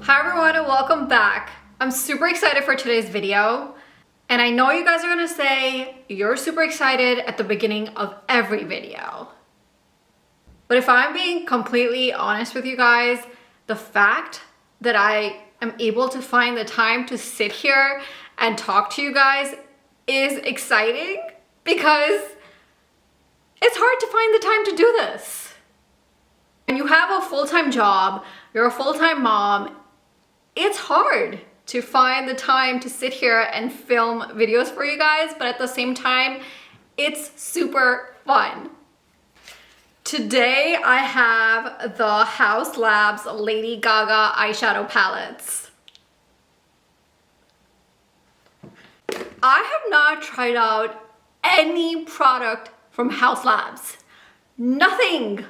Hi everyone and welcome back. I'm super excited for today's video. And I know you guys are gonna say you're super excited at the beginning of every video. But if I'm being completely honest with you guys, the fact that I am able to find the time to sit here and talk to you guys is exciting because it's hard to find the time to do this. When you have a full-time job, you're a full-time mom, it's hard to find the time to sit here and film videos for you guys, but at the same time, it's super fun. Today, I have the HAUS Labs Lady Gaga eyeshadow palettes. I have not tried out any product from HAUS Labs. Nothing.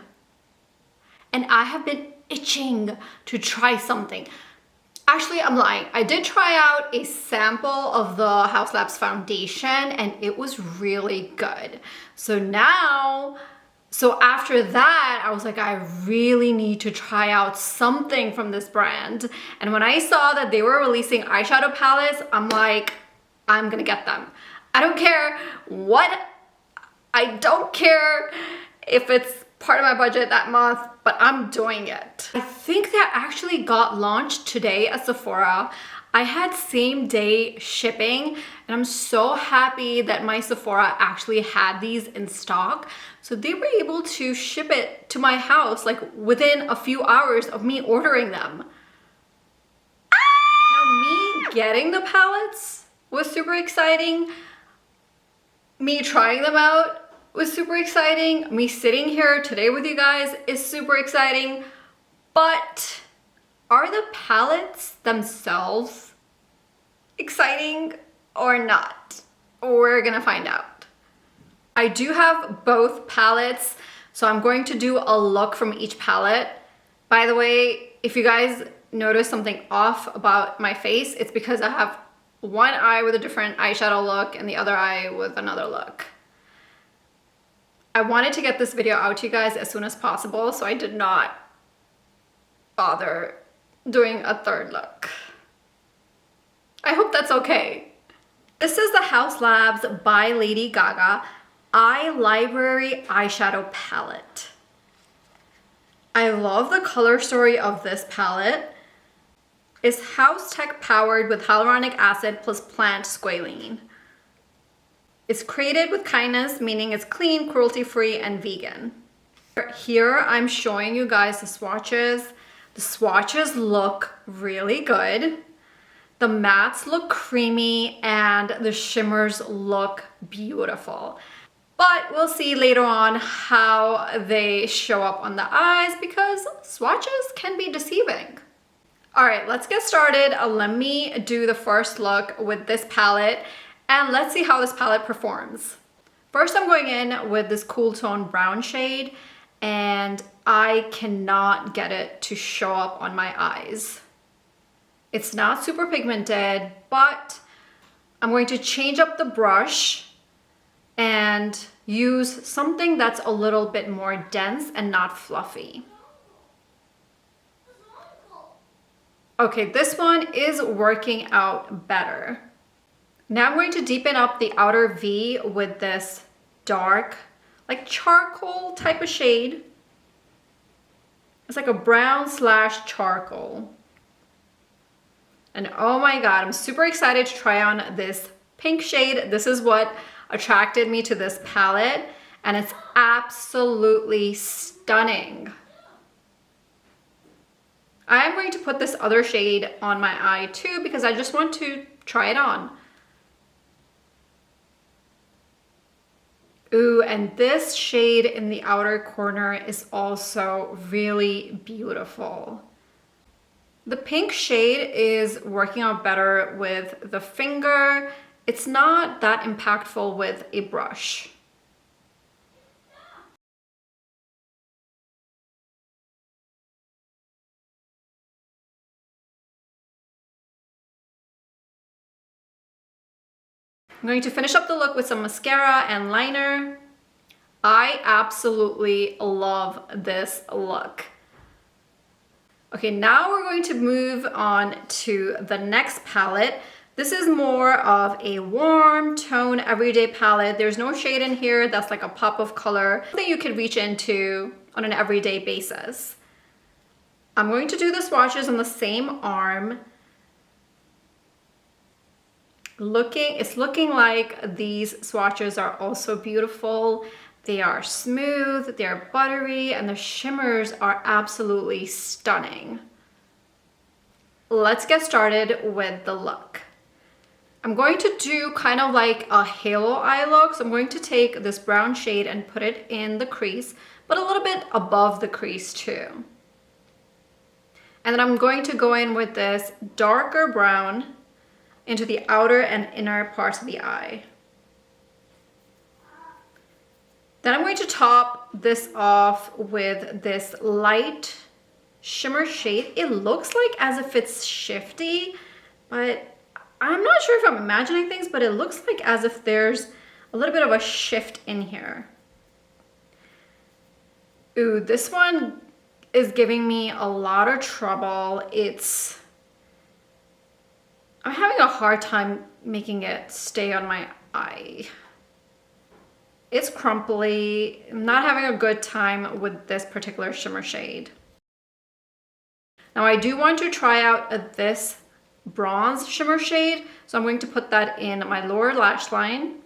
And I have been itching to try something. Actually, I'm lying. I did try out a sample of the HAUS Labs foundation and it was really good. So after that, I was like, I really need to try out something from this brand. And when I saw that they were releasing eyeshadow palettes, I'm like, I'm gonna get them. I don't care if it's part of my budget that month, but I'm doing it. I think that actually got launched today at Sephora. I had same day shipping and I'm so happy that my Sephora actually had these in stock. So they were able to ship it to my house like within a few hours of me ordering them. Now me getting the palettes was super exciting. Me trying them out was super exciting. Me sitting here today with you guys is super exciting. But are the palettes themselves exciting or not? We're gonna find out. I do have both palettes, so I'm going to do a look from each palette. By the way, if you guys notice something off about my face, it's because I have one eye with a different eyeshadow look and the other eye with another look. I wanted to get this video out to you guys as soon as possible, so I did not bother doing a third look. I hope that's okay. This is the HAUS Labs by Lady Gaga Eye Library Eyeshadow Palette. I love the color story of this palette. It's HAUS Tech powered with hyaluronic acid plus plant squalene. It's created with kindness, meaning it's clean, cruelty-free, and vegan. Here I'm showing you guys the swatches. The swatches look really good. The mattes look creamy and the shimmers look beautiful. But we'll see later on how they show up on the eyes because swatches can be deceiving. All right, let's get started. Let me do the first look with this palette. And let's see how this palette performs. First, I'm going in with this cool tone brown shade and I cannot get it to show up on my eyes. It's not super pigmented, but I'm going to change up the brush and use something that's a little bit more dense and not fluffy. Okay, this one is working out better. Now I'm going to deepen up the outer V with this dark, like charcoal type of shade. It's like a brown / charcoal. And oh my God, I'm super excited to try on this pink shade. This is what attracted me to this palette and it's absolutely stunning. I am going to put this other shade on my eye too because I just want to try it on. Ooh, and this shade in the outer corner is also really beautiful. The pink shade is working out better with the finger. It's not that impactful with a brush. I'm going to finish up the look with some mascara and liner. I absolutely love this look. Okay, now we're going to move on to the next palette. This is more of a warm tone everyday palette. There's no shade in here. That's like a pop of color that you can reach into on an everyday basis. I'm going to do the swatches on the same arm. It's looking like these swatches are also beautiful. They are smooth, they're buttery, and the shimmers are absolutely stunning. Let's get started with the look. I'm going to do kind of like a halo eye look. So I'm going to take this brown shade and put it in the crease, but a little bit above the crease too. And then I'm going to go in with this darker brown into the outer and inner parts of the eye. Then I'm going to top this off with this light shimmer shade. It looks like as if it's shifty, but I'm not sure if I'm imagining things, but it looks like as if there's a little bit of a shift in here. Ooh, this one is giving me a lot of trouble. I'm having a hard time making it stay on my eye. It's crumply. I'm not having a good time with this particular shimmer shade. Now I do want to try out this bronze shimmer shade, so I'm going to put that in my lower lash line,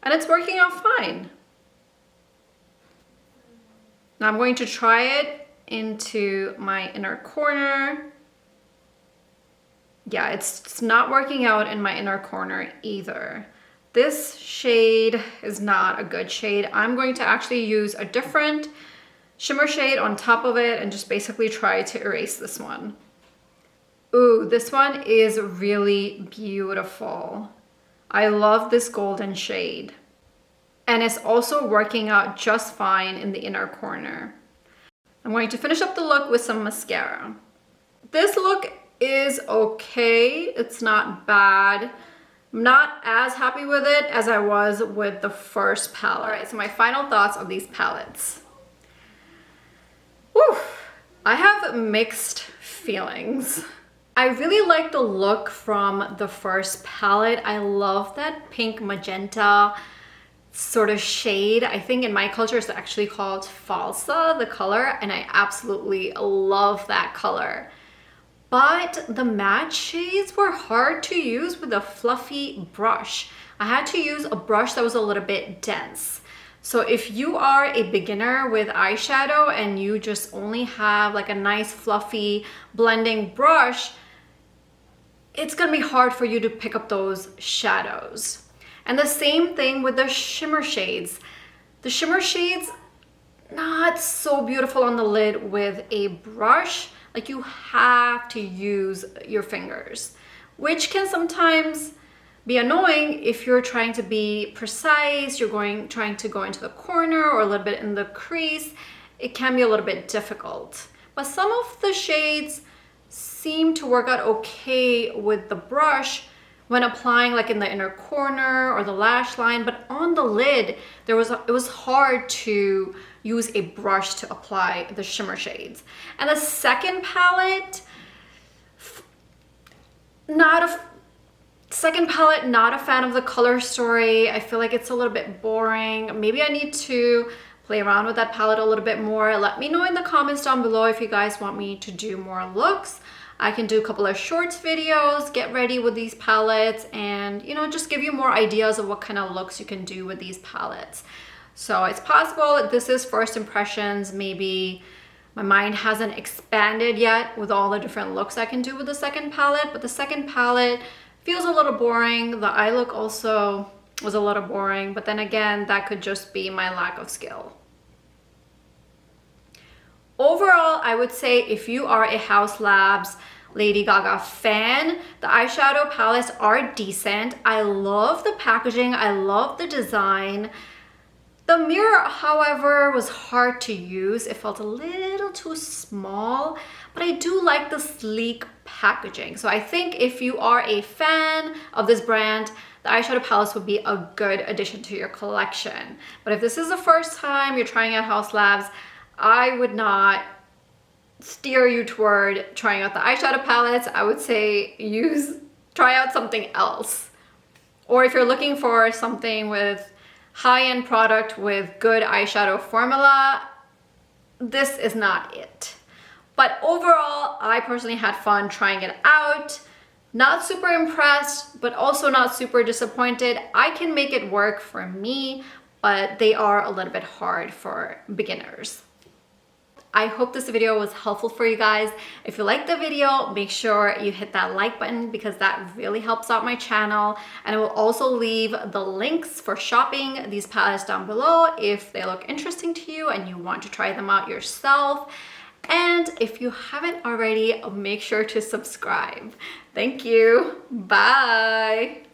and it's working out fine. Now I'm going to try it into my inner corner. Yeah, it's not working out in my inner corner either. This shade is not a good shade. I'm going to actually use a different shimmer shade on top of it and just basically try to erase this one. Ooh, this one is really beautiful. I love this golden shade. And it's also working out just fine in the inner corner. I'm going to finish up the look with some mascara. This look is okay. It's not bad. I'm not as happy with it as I was with the first palette. All right, so my final thoughts on these palettes. Whew, I have mixed feelings. I really like the look from the first palette. I love that pink magenta sort of shade. I think in my culture it's actually called falsa, the color, and I absolutely love that color. But the matte shades were hard to use with a fluffy brush. I had to use a brush that was a little bit dense. So if you are a beginner with eyeshadow and you just only have like a nice fluffy blending brush, it's gonna be hard for you to pick up those shadows. And the same thing with the shimmer shades. The shimmer shades, not so beautiful on the lid with a brush. Like you have to use your fingers, which can sometimes be annoying if you're trying to be precise, trying to go into the corner or a little bit in the crease. It can be a little bit difficult. But some of the shades seem to work out okay with the brush when applying like in the inner corner or the lash line, but on the lid, it was hard to use a brush to apply the shimmer shades. And the second palette, not a fan of the color story. I feel like it's a little bit boring. Maybe I need to play around with that palette a little bit more. Let me know in the comments down below if you guys want me to do more looks. I can do a couple of shorts videos, get ready with these palettes, and just give you more ideas of what kind of looks you can do with these palettes. So it's possible this is first impressions. Maybe my mind hasn't expanded yet with all the different looks I can do with the second palette, but the second palette feels a little boring. The eye look also was a little boring, but then again, that could just be my lack of skill. Overall, I would say if you are a Haus Labs Lady Gaga fan, the eyeshadow palettes are decent. I love the packaging. I love the design. The mirror, however, was hard to use. It felt a little too small, but I do like the sleek packaging. So I think if you are a fan of this brand, the eyeshadow palettes would be a good addition to your collection. But if this is the first time you're trying out Haus Labs, I would not steer you toward trying out the eyeshadow palettes, I would say try out something else. Or if you're looking for something with high-end product with good eyeshadow formula, this is not it. But overall, I personally had fun trying it out. Not super impressed, but also not super disappointed. I can make it work for me, but they are a little bit hard for beginners. I hope this video was helpful for you guys. If you liked the video, make sure you hit that like button because that really helps out my channel. And I will also leave the links for shopping these palettes down below if they look interesting to you and you want to try them out yourself. And if you haven't already, make sure to subscribe. Thank you. Bye.